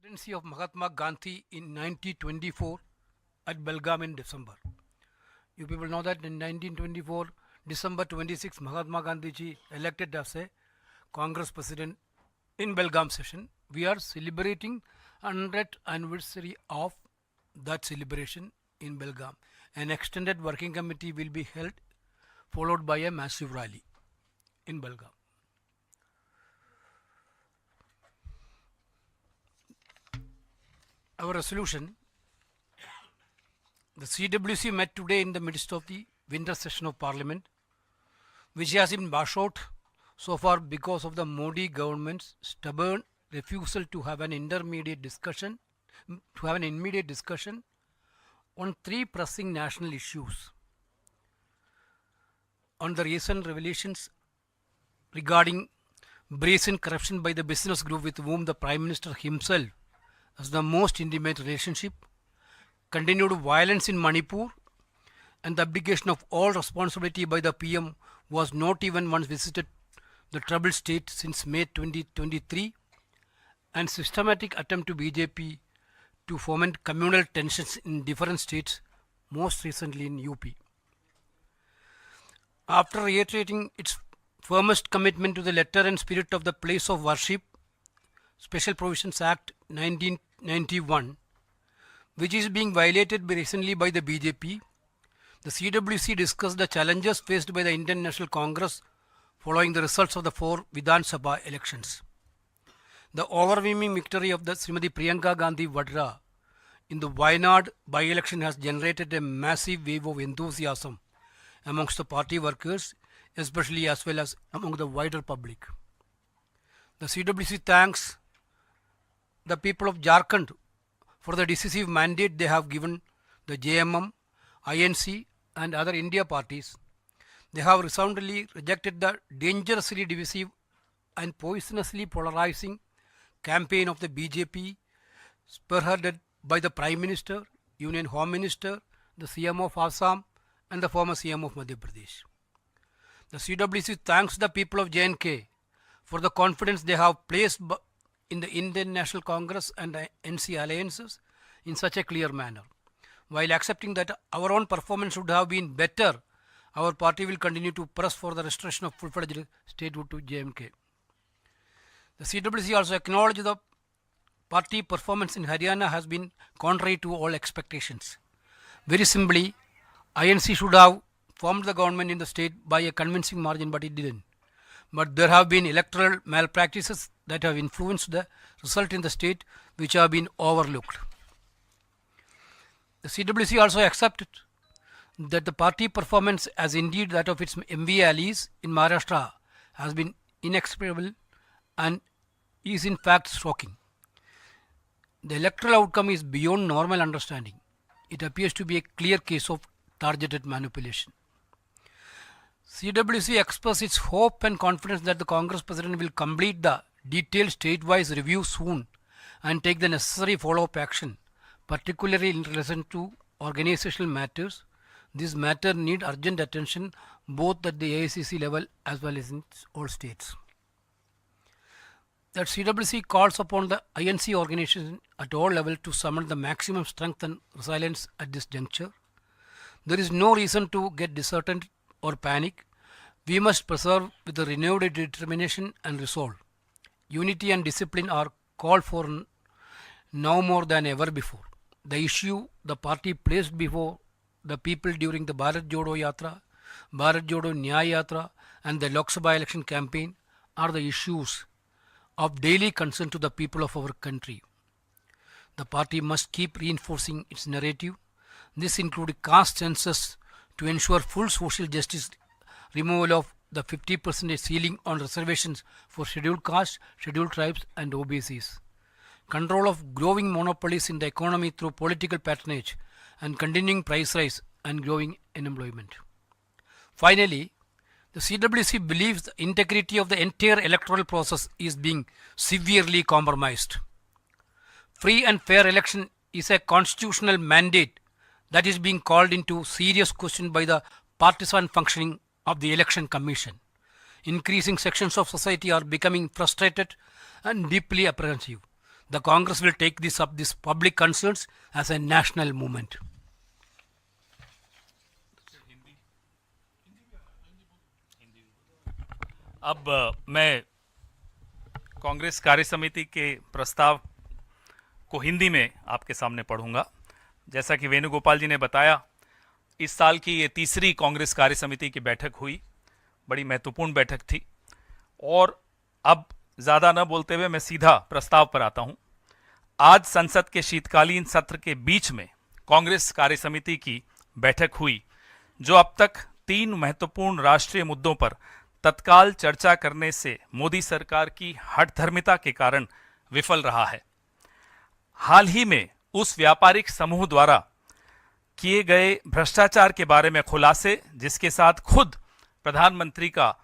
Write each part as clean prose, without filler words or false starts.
Presidency of Mahatma Gandhi in 1924 at Belgaum in December. You people know that in 1924, December 26, Mahatma Gandhi ji elected as a Congress President in Belgaum session. We are celebrating 100th anniversary of that celebration in Belgaum. An extended working committee will be held, followed by a massive rally in Belgaum. Our resolution: the CWC met today in the midst of the winter session of Parliament, which has been washed out so far because of the Modi government's stubborn refusal to have an immediate discussion on three pressing national issues: on the recent revelations regarding brazen corruption by the business group with whom the Prime Minister himself has the most intimate relationship, continued violence in Manipur, and the abdication of all responsibility by the PM, who was not even once visited the troubled state since May 2023, and systematic attempt to BJP to foment communal tensions in different states, most recently in UP. After reiterating its firmest commitment to the letter and spirit of the Place of Worship Special Provisions Act 1991, which is being violated recently by the BJP, the CWC discussed the challenges faced by the Indian National Congress following the results of the 4 Vidhan Sabha elections. The overwhelming victory of the Srimati Priyanka Gandhi Vadra in the Wayanad by-election has generated a massive wave of enthusiasm amongst the party workers, especially as well as among the wider public. The CWC thanks the people of Jharkhand for the decisive mandate they have given the JMM, INC and other India parties. They have resoundingly rejected the dangerously divisive and poisonously polarizing campaign of the BJP, spearheaded by the Prime Minister, Union Home Minister, the CM of Assam and the former CM of Madhya Pradesh. The CWC thanks the people of J&K for the confidence they have placed in the Indian National Congress and the NC alliances in such a clear manner. While accepting that our own performance should have been better, our party will continue to press for the restoration of full-fledged statehood to J&K. The CWC also acknowledged the party performance in Haryana has been contrary to all expectations. Very simply, INC should have formed the government in the state by a convincing margin, but it didn't. But there have been electoral malpractices that have influenced the result in the state, which have been overlooked. The CWC also accepted that the party performance, as indeed that of its MV allies in Maharashtra, has been inexplicable and is in fact shocking. The electoral outcome is beyond normal understanding. It appears to be a clear case of targeted manipulation. CWC expresses its hope and confidence that the Congress President will complete the detailed state-wise review soon and take the necessary follow-up action, particularly in relation to organizational matters. This matter needs urgent attention both at the AICC level as well as in all states. That CWC calls upon the INC organization at all levels to summon the maximum strength and resilience at this juncture. There is no reason to get disheartened or panic. We must persevere with a renewed determination and resolve. Unity and discipline are called for now more than ever before. The issue the party placed before the people during the Bharat Jodo Yatra, Bharat Jodo Nyaya Yatra and the Lok Sabha election campaign are the issues of daily concern to the people of our country. The party must keep reinforcing its narrative. This includes caste census to ensure full social justice, removal of the 50% ceiling on reservations for scheduled castes, scheduled tribes and OBCs, control of growing monopolies in the economy through political patronage and continuing price rise and growing unemployment. Finally, the CWC believes the integrity of the entire electoral process is being severely compromised. Free and fair election is a constitutional mandate that is being called into serious question by the partisan functioning of the Election Commission. Increasing sections of society are becoming frustrated and deeply apprehensive. The Congress will take this up, this public concerns, as a national movement. अब मैं कांग्रेस कार्य समिति के प्रस्ताव को हिंदी में आपके सामने पढ़ूंगा। जैसा कि वेणुगोपाल जी ने बताया, इस साल की ये तीसरी कांग्रेस कार्य समिति की बैठक हुई। बड़ी महत्वपूर्ण बैठक थी। और अब ज़्यादा न बोलते हुए मैं सीधा प्रस्ताव पर आता हूं। आज संसद के शीतकालीन सत्र के बीच में कांग्रेस कार्य समिति की बैठक हुई, जो अब तक 3 महत्वपूर्ण राष्ट्रीय मुद्दों पर तत्काल चर्चा करने से मोदी सरकार की हठधर्मिता के कारण विफल रहा है। हाल ही में उस व्यापारिक समूह द्वारा किए गए भ्रष्टाचार के बारे में खुलासे, जिसके साथ खुद प्रधानमंत्री का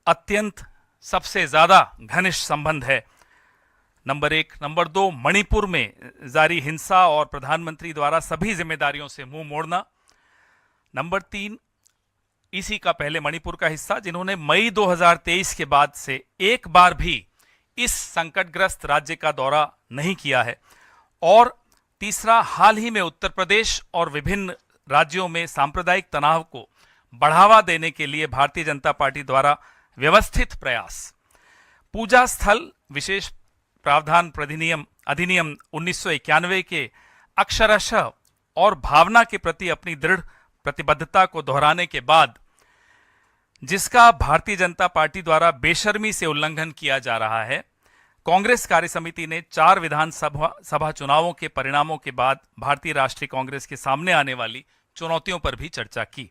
अत्यंत सबसे ज्यादा घनिष्ठ संबंध है, नंबर 1। नंबर 2, मणिपुर में जारी हिंसा और प्रधानमंत्री द्वारा सभी जिम्मेदारियों से मुंह मोड़ना। नंबर 3, इसी का पहले मणिपुर का हिस्सा, जिन्होंने मई 2023 के बाद से एक बार भी इस संकटग्रस्त राज्य का दौरा नहीं किया है। और तीसरा, हाल ही में उत्तर प्रदेश और विभिन्न राज्यों में सांप्रदायिक तनाव को बढ़ावा देने के लिए भारतीय जनता पार्टी द्वारा व्यवस्थित प्रयास। पूजा स्थल विशेष प्रावधान अधिनियम 1991 के अक्षरशः और भावना के प्रति अपनी दृढ़ प्रतिबद्धता को दोहराने के बाद, जिसका भारतीय जनता पार्टी द्वारा बेशर्मी से उल्लंघन किया जा रहा है, कांग्रेस कार्य समिति ने 4 विधानसभा चुनावों के परिणामों के बाद भारतीय राष्ट्रीय कांग्रेस के सामने आने वाली चुनौतियों पर भी चर्चा की।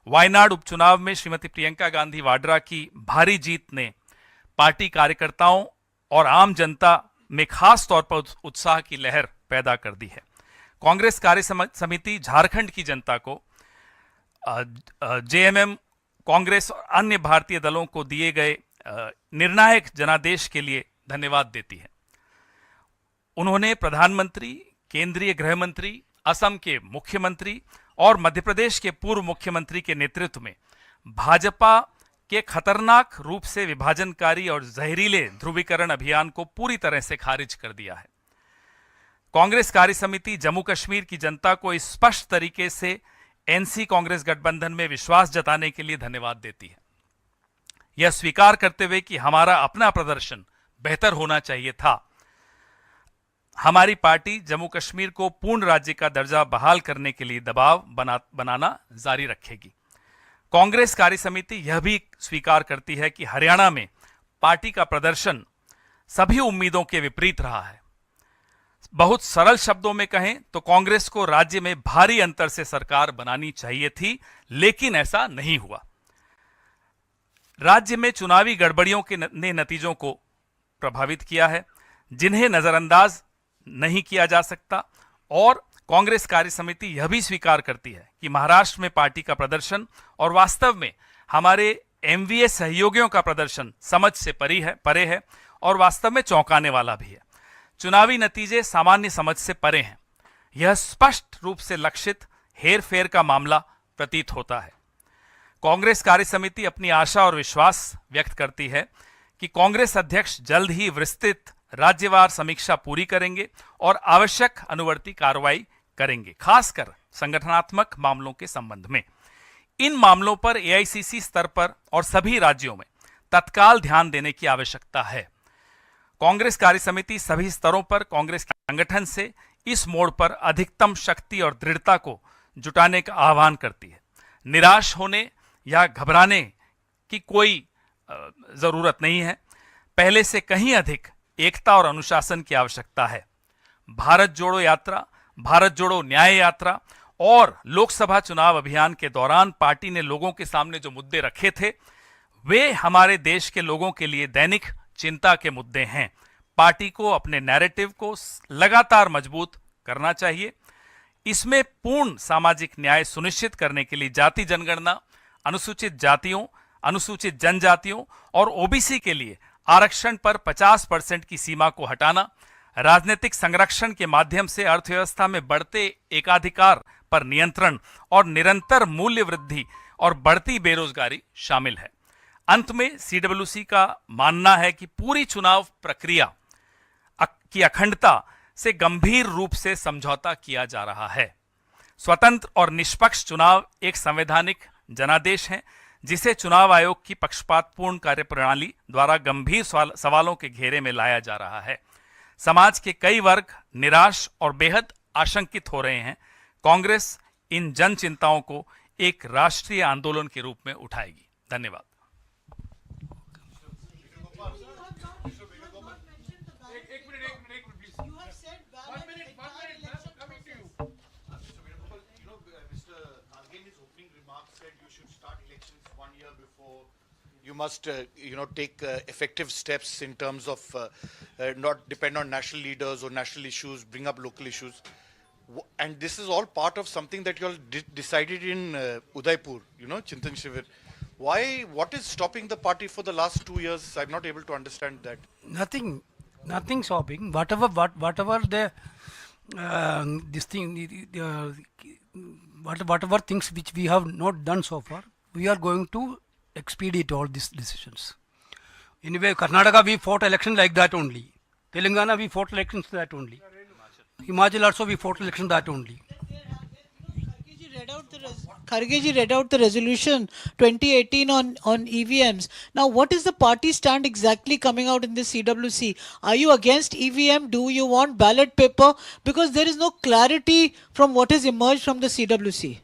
वायनाड उपचुनाव में श्रीमती प्रियंका गांधी वाड्रा की भारी जीत ने पार्टी कार्यकर्ताओं और आम जनता में खास तौर पर उत्साह की लहर पैदा कर दी है। कांग्रेस कार्य समिति झारखंड की जनता को, जेएमएम, कांग्रेस और अन्य भारतीय दलों को दिए गए निर्णायक जनादेश के लिए धन्यवाद देती है। उन्होंने प्रधानमंत्री, केंद्रीय गृह मंत्री, असम के मुख्यमंत्री और मध्य प्रदेश के पूर्व मुख्यमंत्री के नेतृत्व में भाजपा के खतरनाक रूप से विभाजनकारी और जहरीले ध्रुवीकरण अभियान को पूरी तरह से खारिज कर दिया है। कांग्रेस कार्य समिति जम्मू कश्मीर की जनता को स्पष्ट तरीके से एनसी कांग्रेस गठबंधन में विश्वास जताने के लिए धन्यवाद देती है, यह स्वीकार करते हुए कि हमारा अपना प्रदर्शन बेहतर होना चाहिए था। हमारी पार्टी जम्मू कश्मीर को पूर्ण राज्य का दर्जा बहाल करने के लिए दबाव बनाना जारी रखेगी। कांग्रेस कार्य समिति यह भी स्वीकार करती है कि हरियाणा में पार्टी का प्रदर्शन सभी उम्मीदों के विपरीत रहा है। बहुत सरल शब्दों में कहें तो कांग्रेस को राज्य में भारी अंतर से सरकार बनानी चाहिए थी, लेकिन ऐसा नहीं हुआ। राज्य में चुनावी गड़बड़ियों के नतीजों को प्रभावित किया है, जिन्हें नजरअंदाज नहीं किया जा सकता। और कांग्रेस कार्य समिति यह भी स्वीकार करती है कि महाराष्ट्र में पार्टी का प्रदर्शन और वास्तव में हमारे एमवीए सहयोगियों का प्रदर्शन समझ से परे है और वास्तव में चौंकाने वाला भी है। चुनावी नतीजे सामान्य समझ से परे हैं। यह स्पष्ट रूप से लक्षित हेरफेर का मामला प्रतीत होता है। कांग्रेस कार्य समिति अपनी आशा और विश्वास व्यक्त करती है कि कांग्रेस अध्यक्ष जल्द ही विस्तृत राज्यवार समीक्षा पूरी करेंगे और आवश्यक अनुवर्ती कार्रवाई करेंगे, खासकर संगठनात्मक मामलों के संबंध में। इन मामलों पर एआईसीसी स्तर पर और सभी राज्यों में तत्काल ध्यान देने की आवश्यकता है। कांग्रेस कार्य समिति सभी स्तरों पर कांग्रेस के संगठन से इस मोड़ पर अधिकतम शक्ति और दृढ़ता को जुटाने का आह्वान करती है। निराश होने या घबराने की कोई जरूरत नहीं है। पहले से कहीं अधिक एकता और अनुशासन की आवश्यकता है। भारत जोड़ो यात्रा, भारत जोड़ो न्याय यात्रा और लोकसभा चुनाव अभियान के दौरान पार्टी ने लोगों के सामने जो मुद्दे रखे थे, वे हमारे देश के लोगों के लिए दैनिक चिंता के मुद्दे हैं। पार्टी को अपने नैरेटिव को लगातार मजबूत करना चाहिए। इसमें पूर्ण सामाजिक न्याय सुनिश्चित करने के लिए जाति जनगणना, अनुसूचित जातियों, अनुसूचित जनजातियों और ओबीसी के लिए आरक्षण पर 50% की सीमा को हटाना, राजनीतिक संरक्षण के माध्यम से अर्थव्यवस्था में बढ़ते एकाधिकार पर नियंत्रण और निरंतर मूल्य वृद्धि और बढ़ती बेरोजगारी शामिल है। अंत में सीडब्ल्यूसी का मानना है कि पूरी चुनाव प्रक्रिया की अखंडता से गंभीर रूप से समझौता किया जा रहा है। स्वतंत्र और निष्पक्ष चुनाव एक संवैधानिक जनादेश है जिसे चुनाव आयोग की पक्षपातपूर्ण कार्यप्रणाली द्वारा गंभीर सवालों के घेरे में लाया जा रहा है। समाज के कई वर्ग निराश और बेहद आशंकित हो रहे हैं। कांग्रेस इन जन चिंताओं को एक राष्ट्रीय आंदोलन के रूप में उठाएगी। धन्यवाद। You must, take effective steps in terms of not depend on national leaders or national issues, bring up local issues. And this is all part of something that you all decided in Udaipur, Chintan Shivir. Why, what is stopping the party for the last 2 years? I'm not able to understand that. Nothing stopping. Whatever the this thing, whatever things which we have not done so far, we are going to expedite all these decisions. Anyway, Karnataka we fought election like that only. Telangana we fought elections that only. Himachal also we fought election that only. Kharge ji read out the resolution 2018 on EVMs. Now, what is the party stand exactly coming out in the CWC? Are you against EVM? Do you want ballot paper? Because there is no clarity from what has emerged from the CWC.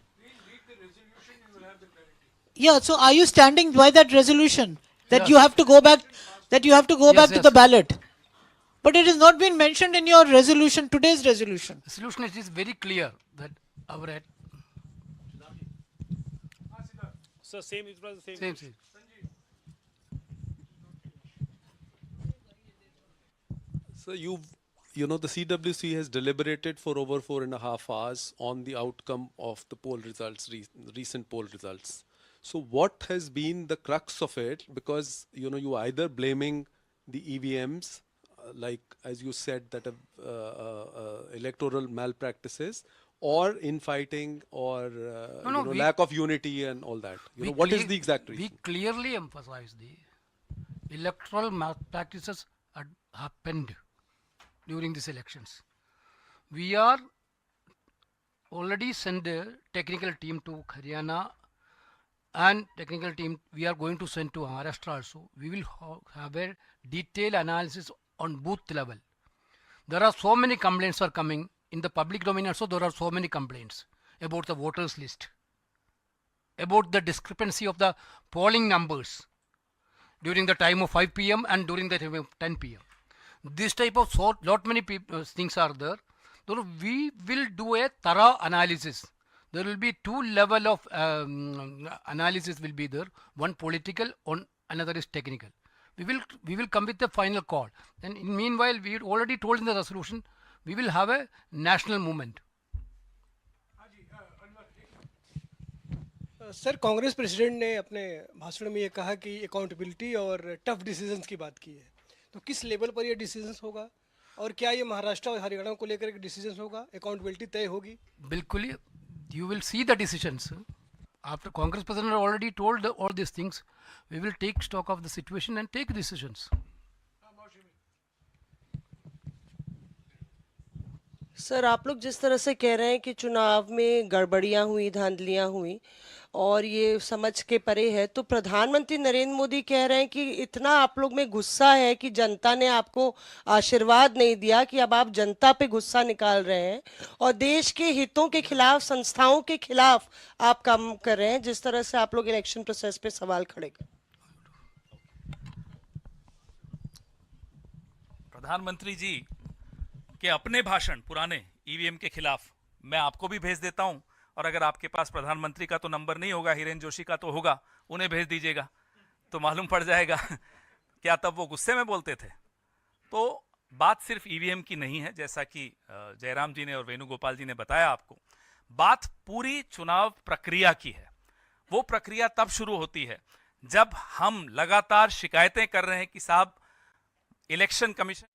Yeah, so are you standing by that resolution that Yes. you have to go back? That you have to go back to yes. the ballot? But it has not been mentioned in your resolution, today's resolution. The solution is very clear that our So same, it was the same. So the CWC has deliberated for over 4.5 hours on the outcome of the poll results, recent poll results. So what has been the crux of it? Because, you are either blaming the EVMs, like as you said, that electoral malpractices, or infighting, or No, we- lack of unity and all that. What is the exact reason? We clearly emphasize the electoral malpractices had happened during these elections. We are already sent a technical team to Haryana and technical team we are going to send to Maharashtra also. We will have a detailed analysis on booth level. There are so many complaints are coming in the public domain also. There are so many complaints about the voters list, about the discrepancy of the polling numbers during the time of 5 p.m. and during the time of 10 p.m. This type of lot many things are there. So we will do a thorough analysis. There will be two level of analysis will be there. One political, one another is technical. We will come with the final call. And in meanwhile, we already told in the resolution, we will have a national movement. Sir, Congress president ने अपने भाषण में ये कहा कि accountability और tough decisions की बात की है, तो किस लेवल पर ये डिसीजंस होगा और क्या ये महाराष्ट्र और हरियाणा को लेकर एक डिसीजंस होगा, अकाउंटेबिलिटी तय होगी? बिल्कुल, you will see the decisions. After Congress President already told all these things, we will take stock of the situation and take decisions. Sir, आप लोग जिस तरह से कह रहे हैं कि चुनाव में गड़बड़ियां हुई, धांधलियां हुई और ये समझ के परे है, तो प्रधानमंत्री नरेंद्र मोदी कह रहे हैं कि इतना आप लोग में गुस्सा है कि जनता ने आपको आशीर्वाद नहीं दिया, कि अब आप जनता पे गुस्सा निकाल रहे हैं और देश के हितों के खिलाफ, संस्थाओं के खिलाफ आप काम कर रहे हैं, जिस तरह से आप लोग इलेक्शन प्रोसेस पे सवाल खड़े कर। प्रधानमंत्री जी के अपने भाषण पुराने ईवीएम के खिलाफ मैं आपको भी भेज देता हूं, और अगर आपके पास प्रधानमंत्री का तो नंबर नहीं होगा, हिरेन जोशी का तो होगा, उन्हें भेज दीजिएगा तो मालूम पड़ जाएगा क्या तब वो गुस्से में बोलते थे। तो बात सिर्फ ईवीएम की नहीं है, जैसा कि जयराम जी ने और वेणुगोपाल जी ने बताया आपको, बात पूरी चुनाव प्रक्रिया की है। वो प्रक्रिया तब शुरू होती है जब हम लगातार शिकायतें कर रहे हैं कि साहब इलेक्शन कमीशन